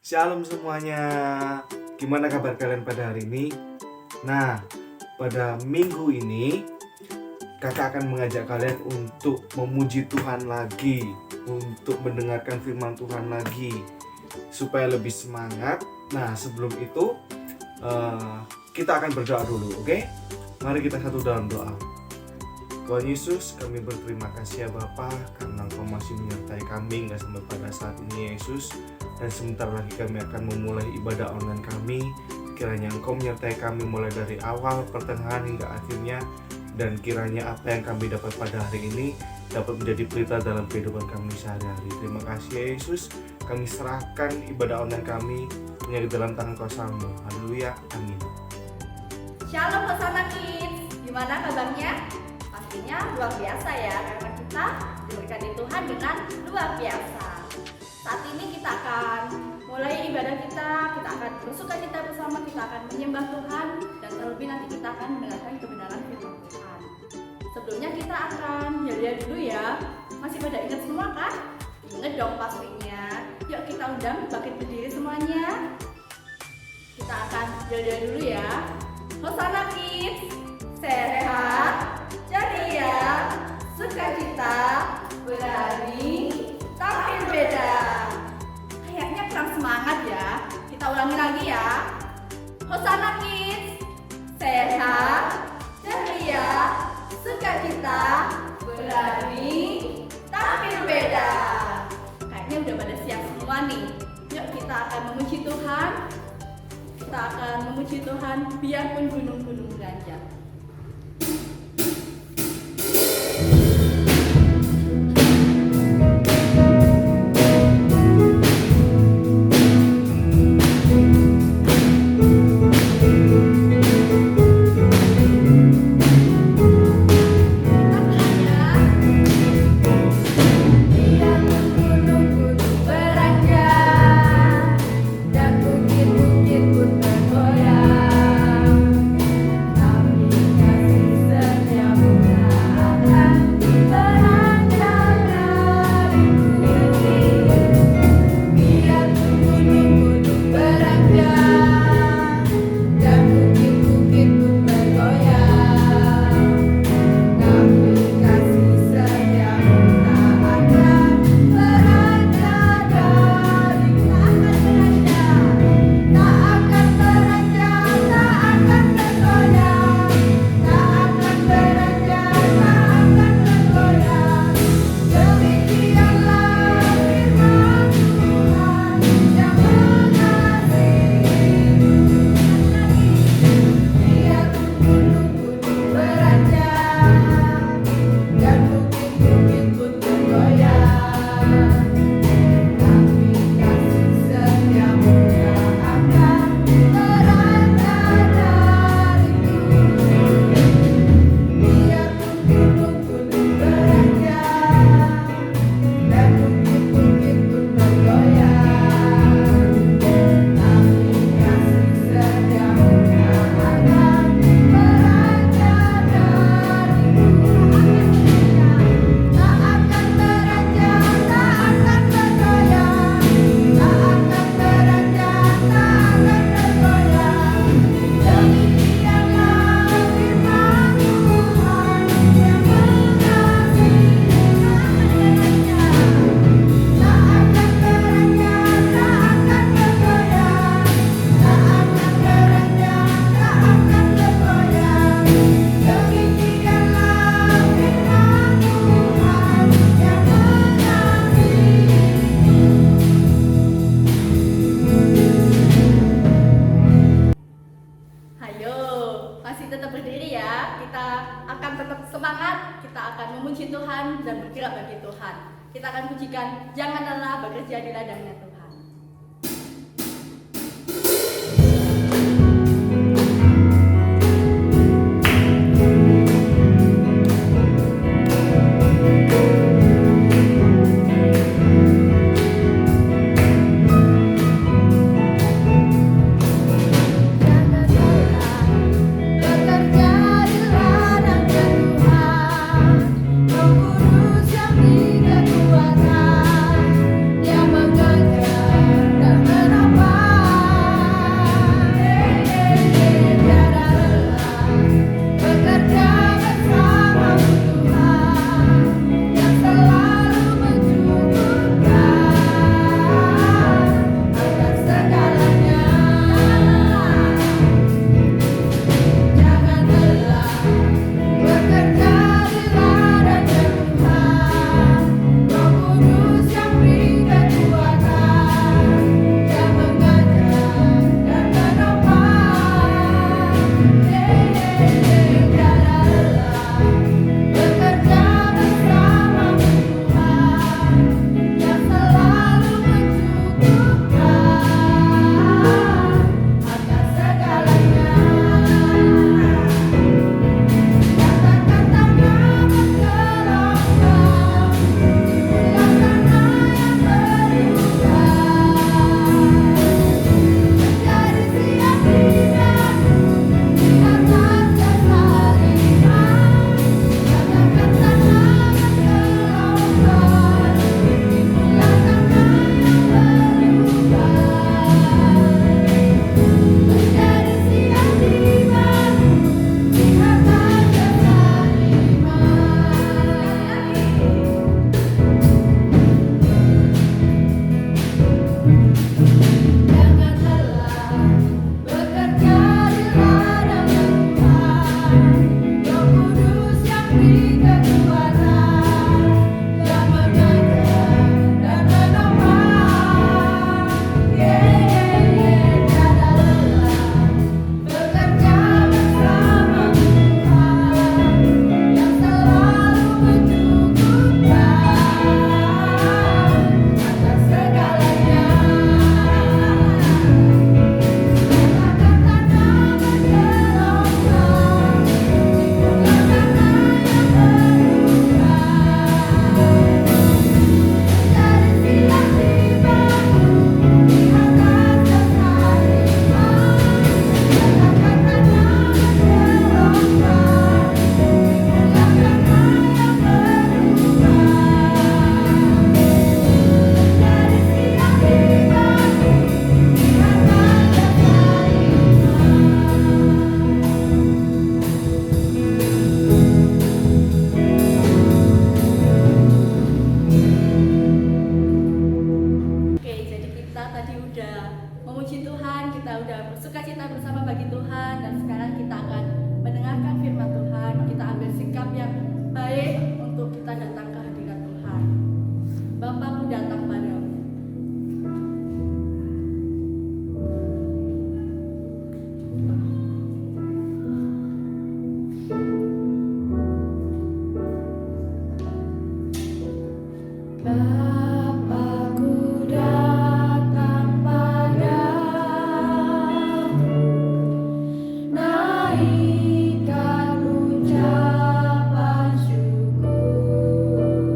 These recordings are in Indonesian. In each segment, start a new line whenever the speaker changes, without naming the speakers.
Shalom semuanya. Gimana kabar kalian pada hari ini? Nah, pada minggu ini kakak akan mengajak kalian untuk memuji Tuhan lagi, untuk mendengarkan firman Tuhan lagi, supaya lebih semangat. Nah, sebelum itu kita akan berdoa dulu, oke? Mari kita satu dalam doa. Tuhan Yesus, kami berterima kasih ya Bapa, karena Engkau masih menyertai kami hingga sampai pada saat ini ya Yesus. Dan sebentar lagi kami akan memulai ibadah online kami. Kiranya Engkau menyertai kami mulai dari awal, pertengahan hingga akhirnya. Dan kiranya apa yang kami dapat pada hari ini dapat menjadi pelita dalam kehidupan kami sehari-hari. Terima kasih ya Yesus. Kami serahkan ibadah online kami hanya di dalam tangan kuasa-Mu. Haleluya, amin.
Shalom Hosana Kids, gimana kabarnya? Pastinya luar biasa ya, karena kita diberkati Tuhan dengan luar biasa. Saat ini kita akan mulai ibadah kita akan bersukacita bersama, kita akan menyembah Tuhan, dan terlebih nanti kita akan mendengarkan kebenaran firman Tuhan. Sebelumnya kita akan lihat dulu ya, masih pada ingat semua kan? Ingat dong pastinya. Yuk kita undang bangkit berdiri semuanya. Kita akan lihat dulu ya. Hosana Kids, sehat, ceria, sukacita, berani, tampil beda. Kayaknya kurang semangat ya. Kita ulangi lagi ya. Hosana Kids, sehat, ceria, sukacita, berani, tampil beda. Kayaknya udah pada siap semua nih. Yuk kita akan memuji Tuhan. Kita akan memuji Tuhan biarpun gunung-gunung beranjak. Memuji Tuhan dan bergerak bagi Tuhan. Kita akan pujikan jangan lelah bekerja di ladangnya Tuhan.
Yang tidak kuasa, yang mengerjakan
udah memuji Tuhan, kita udah bersuka cita bersama bagi Tuhan, dan sekarang kita akan mendengarkan firman Tuhan. Kita ambil sikap yang baik untuk kita datang ke hadirat Tuhan. Bapa, ku datang padamu. Bapakku datang padamu, naikkan ucapan syukur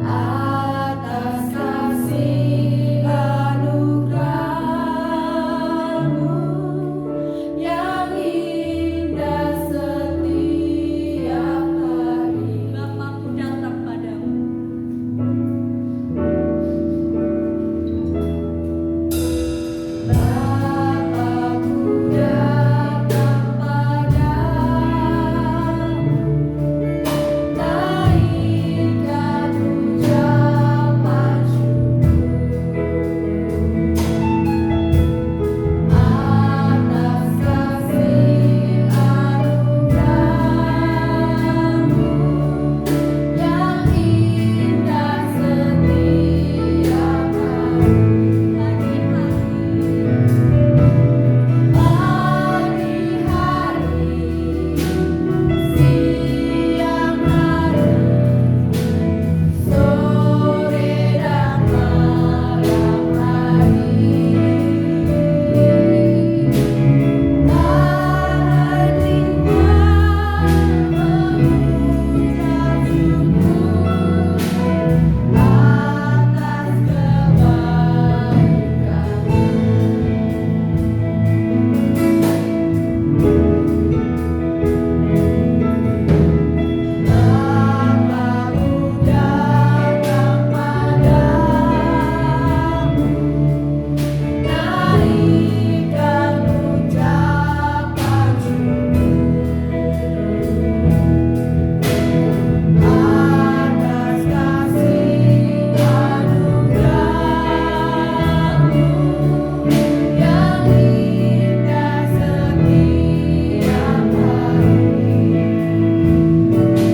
atas kasih anugerah-Mu yang indah setiap hari. Bapakku datang padamu. Bapakku datang padamu, naikkan ucapan syukur atas kasih anugerah-Mu yang indah setiap pagi-hari, siang hari, sore dan malam hari, tak mengucap syukur atas Bapakku datang padamu, naikkan ucapan syukur atas kasih anugerah-Mu yang indah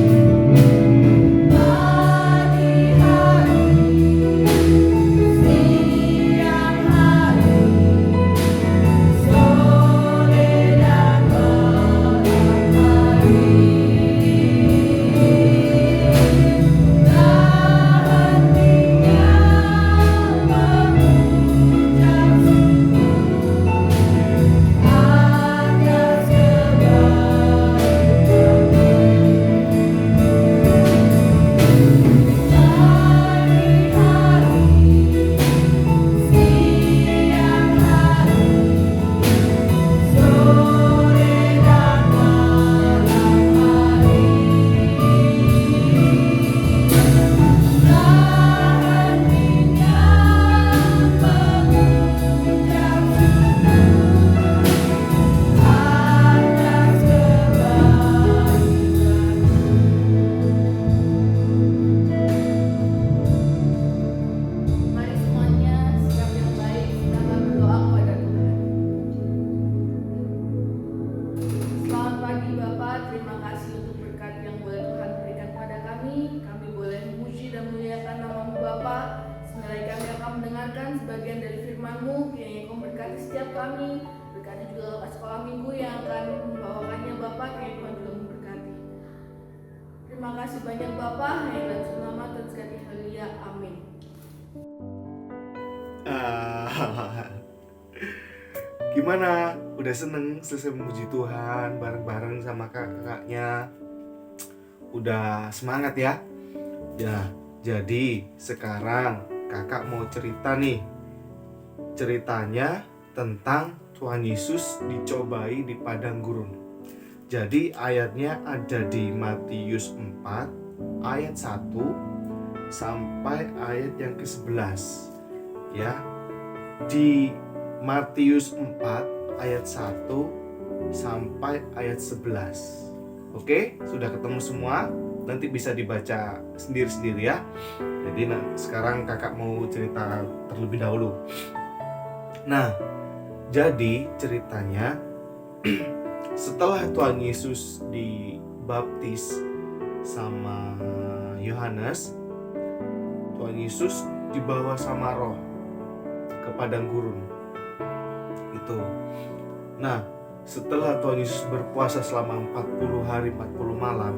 setiap hari, siang hari, sore dan malam hari, tak hentinya mengucap syukur atas Mari semuanya sikap yang baik, kita akan berdoa kepada Tuhan. Selamat pagi Bapak, terima kasih untuk berkat yang boleh Tuhan berikan kepada kami. Kami boleh memuji dan memuliakan nama-Mu Bapa. Sebenarnya kami akan mendengarkan sebagian dari firman-Mu yang Engkau berkati setiap kami. Berkati juga Bapak sekolah minggu yang akan membawakannya Bapak, yang Tuhan juga memberkati. Terima kasih banyak Bapak, yang dalam nama Tuhan sekali haleluya, amin.
Gimana? Udah seneng selesai memuji Tuhan bareng-bareng sama kakak-kakaknya? Udah semangat ya? Ya, jadi sekarang kakak mau cerita nih. Ceritanya tentang Tuhan Yesus dicobai di padang gurun. Jadi ayatnya ada di Matius 4 ayat 1 sampai ayat yang ke-11. Ya. Di Matius 4 ayat 1 sampai ayat 11. Oke, sudah ketemu semua? Nanti bisa dibaca sendiri-sendiri ya. Jadi sekarang kakak mau cerita terlebih dahulu. Nah, jadi ceritanya setelah Tuhan Yesus dibaptis sama Yohanes, Tuhan Yesus dibawa sama Roh ke padang gurun. Itu. Nah, setelah Tuhan Yesus berpuasa selama 40 hari 40 malam,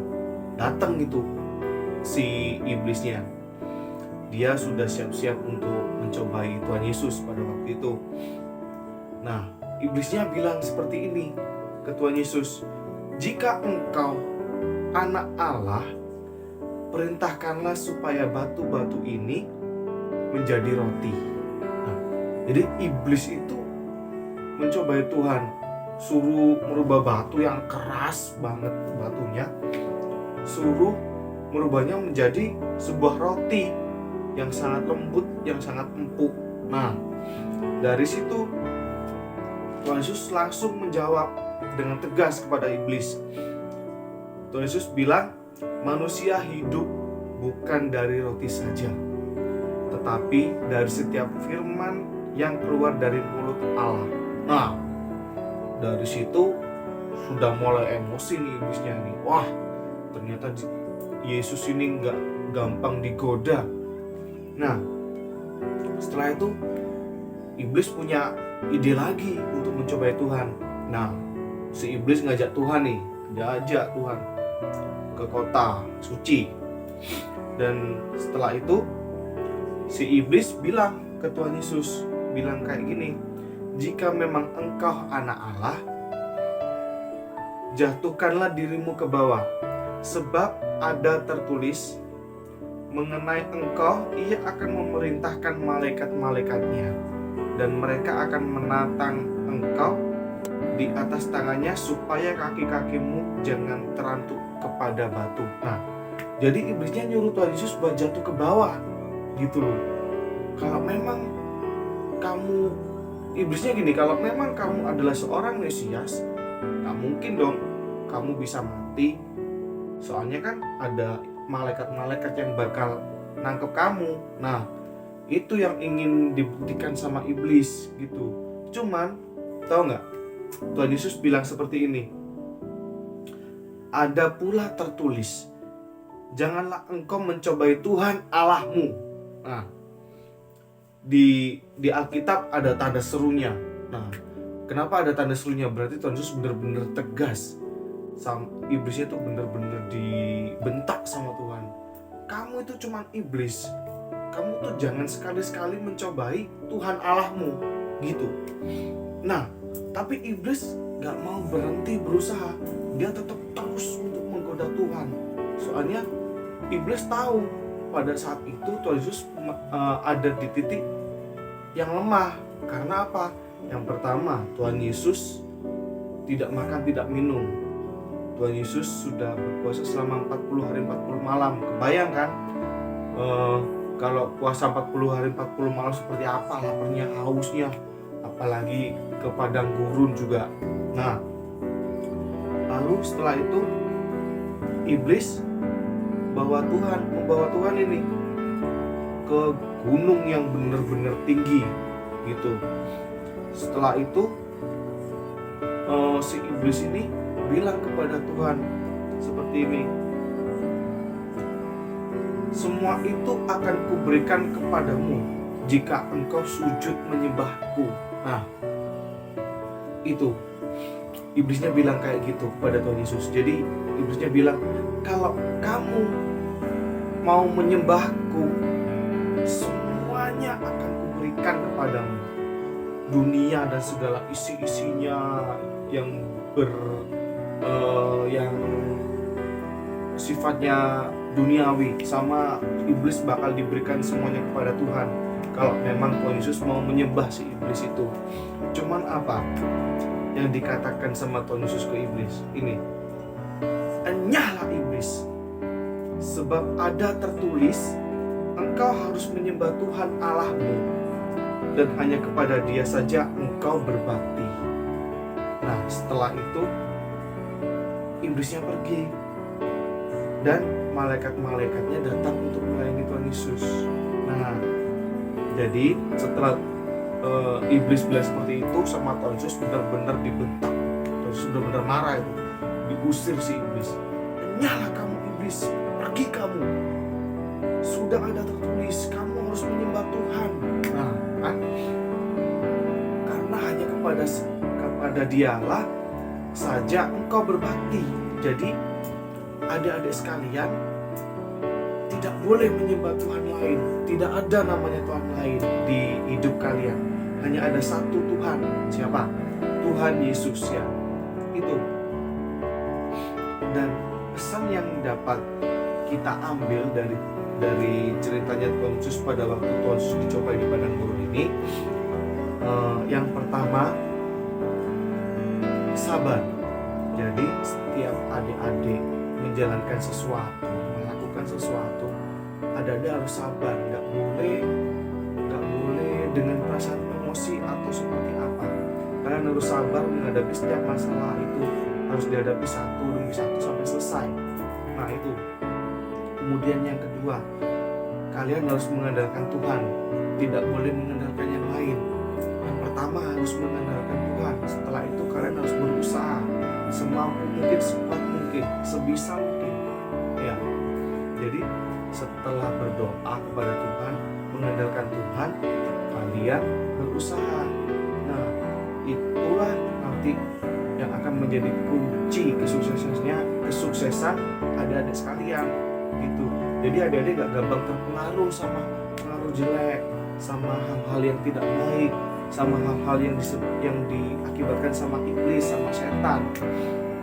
datang itu si iblisnya. Dia sudah siap-siap untuk mencobai Tuhan Yesus pada waktu itu. Nah, iblisnya bilang seperti ini ke Tuhan Yesus, "Jika engkau anak Allah, perintahkanlah supaya batu-batu ini menjadi roti." Nah, jadi iblis itu mencobai Tuhan, suruh merubah batu yang keras banget batunya, suruh merubahnya menjadi sebuah roti yang sangat lembut, yang sangat empuk. Nah, dari situ Tuhan Yesus langsung menjawab dengan tegas kepada iblis. Tuhan Yesus bilang, "Manusia hidup bukan dari roti saja, tetapi dari setiap firman yang keluar dari mulut Allah." Nah, dari situ sudah mulai emosi nih iblisnya nih. Wah, ternyata Yesus ini nggak gampang digoda. Nah, setelah itu iblis punya ide lagi untuk mencobai Tuhan. Nah, si iblis ngajak Tuhan nih, diajak Tuhan ke kota suci. Dan setelah itu si iblis bilang ke Tuhan Yesus, bilang kayak gini, "Jika memang engkau anak Allah, jatuhkanlah dirimu ke bawah, sebab ada tertulis, mengenai engkau ia akan memerintahkan malaikat-malaikatnya, dan mereka akan menatang engkau di atas tangannya supaya kaki-kakimu jangan terantuk kepada batu." Nah, jadi iblisnya nyuruh Tuhan Yesus buat jatuh ke bawah gitu loh. Kalau memang kamu, iblisnya gini, kalau memang kamu adalah seorang Mesias, gak mungkin dong kamu bisa mati. Soalnya kan ada malaikat-malaikat yang bakal nangkep kamu. Nah, itu yang ingin dibuktikan sama iblis gitu. Cuman, tahu nggak? Tuhan Yesus bilang seperti ini, "Ada pula tertulis, janganlah engkau mencobai Tuhan Allahmu." Nah, di Alkitab ada tanda serunya. Nah, kenapa ada tanda serunya? Berarti Tuhan Yesus benar-benar tegas. Iblisnya itu benar-benar dibentak sama Tuhan. "Kamu itu cuman iblis. Kamu tuh jangan sekali-sekali mencobai Tuhan Allahmu." Gitu. Nah, tapi iblis gak mau berhenti berusaha. Dia tetap terus untuk menggoda Tuhan. Soalnya iblis tahu pada saat itu Tuhan Yesus ada di titik yang lemah. Karena apa? Yang pertama, Tuhan Yesus tidak makan, tidak minum. Tuhan Yesus sudah berpuasa selama 40 hari 40 malam. Kebayang kan? Kalau puasa 40 hari 40 malam seperti apa laparnya, hausnya. Apalagi ke padang gurun juga. Nah, lalu setelah itu iblis membawa Tuhan ini ke gunung yang benar-benar tinggi gitu. Setelah itu si iblis ini bilang kepada Tuhan seperti ini, "Semua itu akan kuberikan kepadamu jika engkau sujud menyembahku." Nah, itu iblisnya bilang kayak gitu kepada Tuhan Yesus. Jadi iblisnya bilang, "Kalau kamu mau menyembahku, semuanya akan kuberikan kepadamu. Dunia dan segala isi-isinya yang yang sifatnya duniawi, sama iblis bakal diberikan semuanya kepada Tuhan kalau memang Tuhan Yesus mau menyembah si iblis itu." Cuman apa yang dikatakan sama Tuhan Yesus ke iblis ini? "Enyahlah iblis, sebab ada tertulis, engkau harus menyembah Tuhan Allahmu, dan hanya kepada Dia saja engkau berbakti." Nah, setelah itu iblisnya pergi dan malaikat-malaikatnya datang untuk melayani Tuhan Yesus. Nah, jadi setelah iblis bilang seperti itu sama Tuhan Yesus, benar-benar dibentak. Tuhan Yesus benar-benar marah itu, diusir si iblis. Enyahlah kamu iblis, pergi kamu. Sudah ada tertulis, kamu harus menyembah Tuhan. Nah, kan? Karena hanya kepada Dialah saja engkau berbakti. Jadi adik-adik sekalian, tidak boleh menyembah Tuhan lain. Tidak ada namanya Tuhan lain di hidup kalian. Hanya ada satu Tuhan. Siapa? Tuhan Yesus, ya. Itu. Dan pesan yang dapat kita ambil dari ceritanya Tuhan Yesus pada waktu Tuhan Yesus dicobai di padang gurun ini, yang pertama, sabar. Jadi setiap adik-adik menjalankan sesuatu, melakukan sesuatu, adik-adik harus sabar. Nggak boleh dengan perasaan emosi atau seperti apa. Kalian harus sabar menghadapi setiap masalah itu, harus dihadapi satu demi satu sampai selesai. Nah, itu. Kemudian yang kedua, kalian harus mengandalkan Tuhan, tidak boleh mengandalkan yang lain. Yang pertama harus mengandalkan Tuhan. Setelah itu kalian harus berusaha semampu mungkin, sekuat mungkin, sebisa mungkin. Ya. Jadi setelah berdoa kepada Tuhan, mengandalkan Tuhan, kalian berusaha. Nah, itulah nanti yang akan menjadi kunci kesuksesan adik-adik sekalian gitu. Jadi adik-adik gak gampang terpengaruh sama pengaruh jelek, sama hal-hal yang tidak baik, sama hal-hal yang diakibatkan sama iblis, sama setan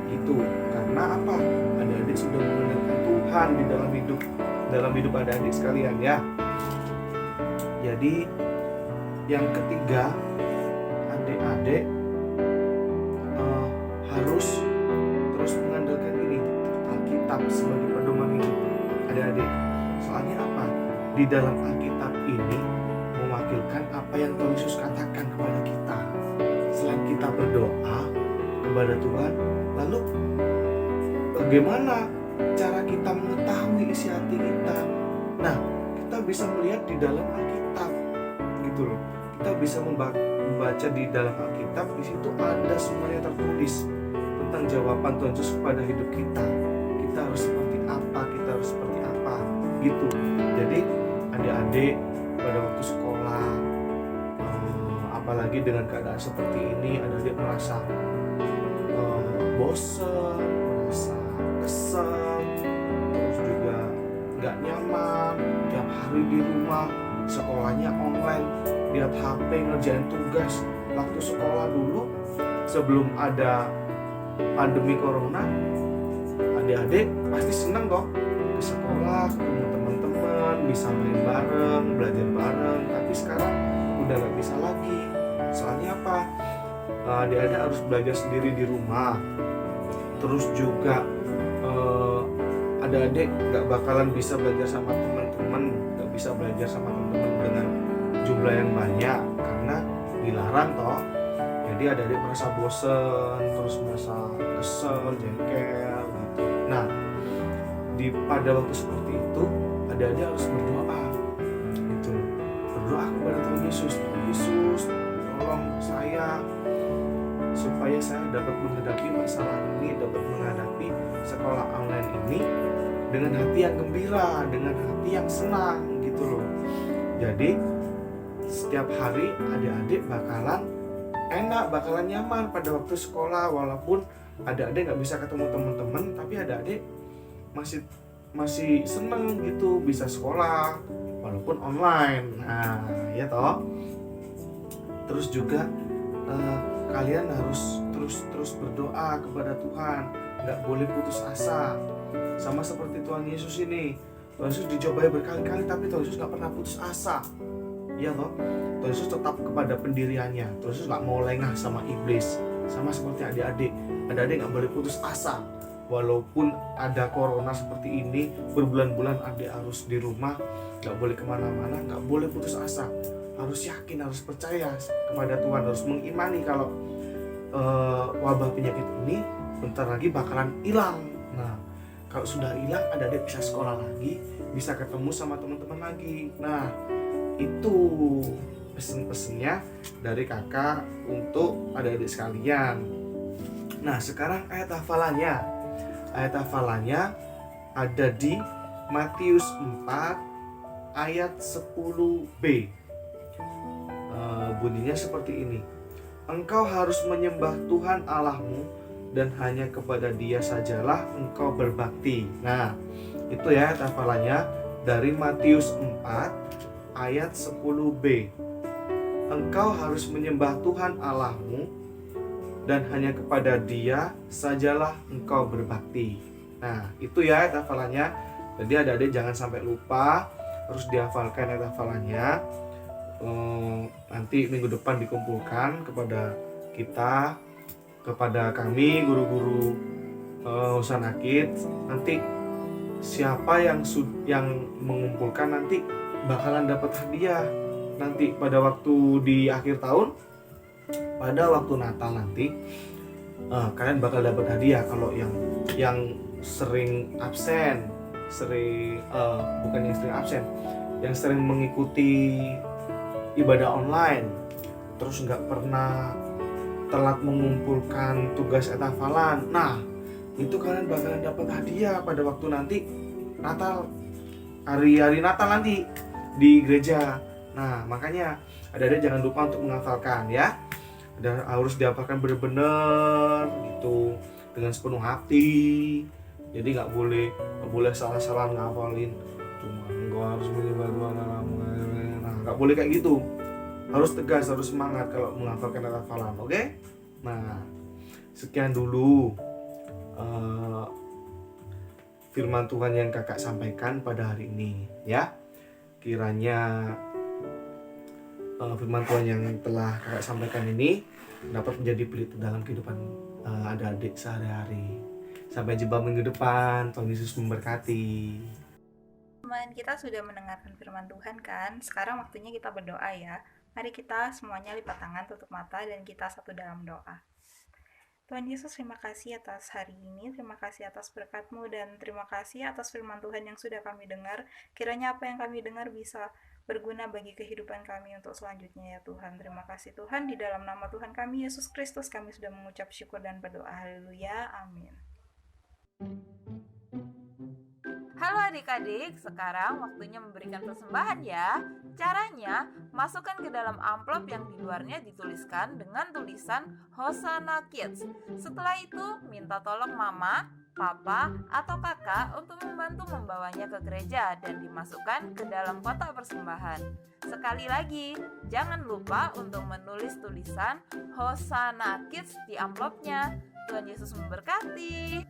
gitu. Karena apa? Adik-adik sudah mengandalkan Tuhan di dalam hidup adik-adik sekalian, ya. Jadi yang ketiga, adik-adik harus terus mengandalkan ini, Alkitab sebagai pedoman hidup adik-adik. Soalnya apa? Di dalam Alkitab ini mewakilkan apa yang Tuhan Yesus katakan kepada kita. Selain kita berdoa kepada Tuhan, lalu bagaimana cara kita mengetahui isi hati kita? Nah, kita bisa melihat di dalam Alkitab gitu loh. Kita bisa membaca di dalam Alkitab, di situ ada semuanya tertulis tentang jawaban Tuhan Yesus kepada hidup kita. Kita harus seperti apa, kita harus seperti apa gitu. Jadi adik-adik pada waktu sekolah, apalagi dengan keadaan seperti ini, adik-adik merasa bosan, merasa kesel, terus juga nggak nyaman, tiap hari di rumah, sekolahnya online, lihat HP, ngerjain tugas. Waktu sekolah dulu, sebelum ada pandemi corona, adik-adik pasti senang kok ke sekolah, ketemu teman-teman, bisa main bareng, belajar bareng. Tapi sekarang udah gak bisa lagi. Soalnya apa? Adik-adik harus belajar sendiri di rumah. Terus juga adik-adik gak bakalan bisa belajar sama teman-teman, gak bisa belajar sama teman-teman dengan jumlah yang banyak karena dilarang toh. Jadi adik-adik merasa bosen, terus merasa kesel, jengkel gitu. Nah, pada waktu seperti itu, adik-adik harus berdoa gitu. Berdoa kepada Tuhan Yesus. Tuhan Yesus, tolong saya supaya saya dapat menghadapi masalah ini, dapat menghadapi sekolah online ini dengan hati yang gembira, dengan hati yang senang gitu loh. Jadi setiap hari adik-adik bakalan enak, bakalan nyaman pada waktu sekolah. Walaupun adik-adik gak bisa ketemu teman-teman, tapi adik-adik masih seneng gitu bisa sekolah walaupun online. Nah, ya toh. Terus juga kalian harus terus berdoa kepada Tuhan, nggak boleh putus asa. Sama seperti Tuhan Yesus ini, Tuhan Yesus dicobai berkali-kali tapi Tuhan Yesus nggak pernah putus asa. Ya toh, Tuhan Yesus tetap kepada pendiriannya. Tuhan Yesus nggak mau lengah sama iblis. Sama seperti adik-adik nggak boleh putus asa. Walaupun ada corona seperti ini, berbulan-bulan adik harus di rumah, nggak boleh kemana-mana, nggak boleh putus asa. Harus yakin, harus percaya kepada Tuhan, harus mengimani kalau wabah penyakit ini bentar lagi bakalan hilang. Nah, Kalau sudah hilang, adik-adik bisa sekolah lagi, bisa ketemu sama teman-teman lagi. Nah, itu pesen-pesennya dari kakak untuk adik-adik sekalian. Nah, sekarang ayat hafalannya. Ayat hafalannya ada di Matius 4 ayat 10b. Bunyinya seperti ini. Engkau harus menyembah Tuhan Allahmu dan hanya kepada Dia sajalah engkau berbakti. Nah, itu ya ayat hafalannya dari Matius 4 ayat 10b. Engkau harus menyembah Tuhan Allahmu dan hanya kepada Dia sajalah engkau berbakti. Nah, itu ya ayat hafalannya. Jadi adik-adik jangan sampai lupa, harus dihafalkan ayat hafalannya. Nanti minggu depan dikumpulkan kepada kita, kepada kami guru-guru Hosana Kids. Nanti siapa yang mengumpulkan nanti bakalan dapat hadiah. Nanti pada waktu di akhir tahun, pada waktu Natal nanti kalian bakal dapat hadiah. Kalau yang sering absen, bukan yang sering absen, yang sering mengikuti ibadah online, terus nggak pernah telat mengumpulkan tugas hafalan. Nah, itu kalian bakalan dapat hadiah pada waktu nanti Natal, hari Natal nanti di gereja. Nah, makanya adik-adik jangan lupa untuk menghafalkan ya. Dan harus dihafalkan benar-benar gitu, dengan sepenuh hati. Jadi nggak boleh salah-salah ngafalin. Cuma engkau harus menyembah Tuhan Allahmu. Nah, nggak boleh kayak gitu. Harus tegas, harus semangat kalau menghafalkan hafalan, oke? Nah, sekian dulu firman Tuhan yang kakak sampaikan pada hari ini ya. Kiranya firman Tuhan yang telah kakak sampaikan ini dapat menjadi pelita dalam kehidupan adik-adik sehari-hari. Sampai jumpa minggu depan. Tuhan Yesus memberkati.
Teman, kita sudah mendengarkan firman Tuhan kan? Sekarang waktunya kita berdoa ya. Mari kita semuanya lipat tangan, tutup mata, dan kita satu dalam doa. Tuhan Yesus, terima kasih atas hari ini, terima kasih atas berkat-Mu, dan terima kasih atas firman Tuhan yang sudah kami dengar. Kiranya apa yang kami dengar bisa berguna bagi kehidupan kami untuk selanjutnya ya Tuhan. Terima kasih Tuhan, di dalam nama Tuhan kami, Yesus Kristus, kami sudah mengucap syukur dan berdoa. Haleluya, amin.
Halo adik-adik, sekarang waktunya memberikan persembahan ya. Caranya, masukkan ke dalam amplop yang di luarnya dituliskan dengan tulisan Hosana Kids. Setelah itu, minta tolong mama, papa, atau kakak untuk membantu membawanya ke gereja dan dimasukkan ke dalam kotak persembahan. Sekali lagi, jangan lupa untuk menulis tulisan Hosana Kids di amplopnya. Tuhan Yesus memberkati.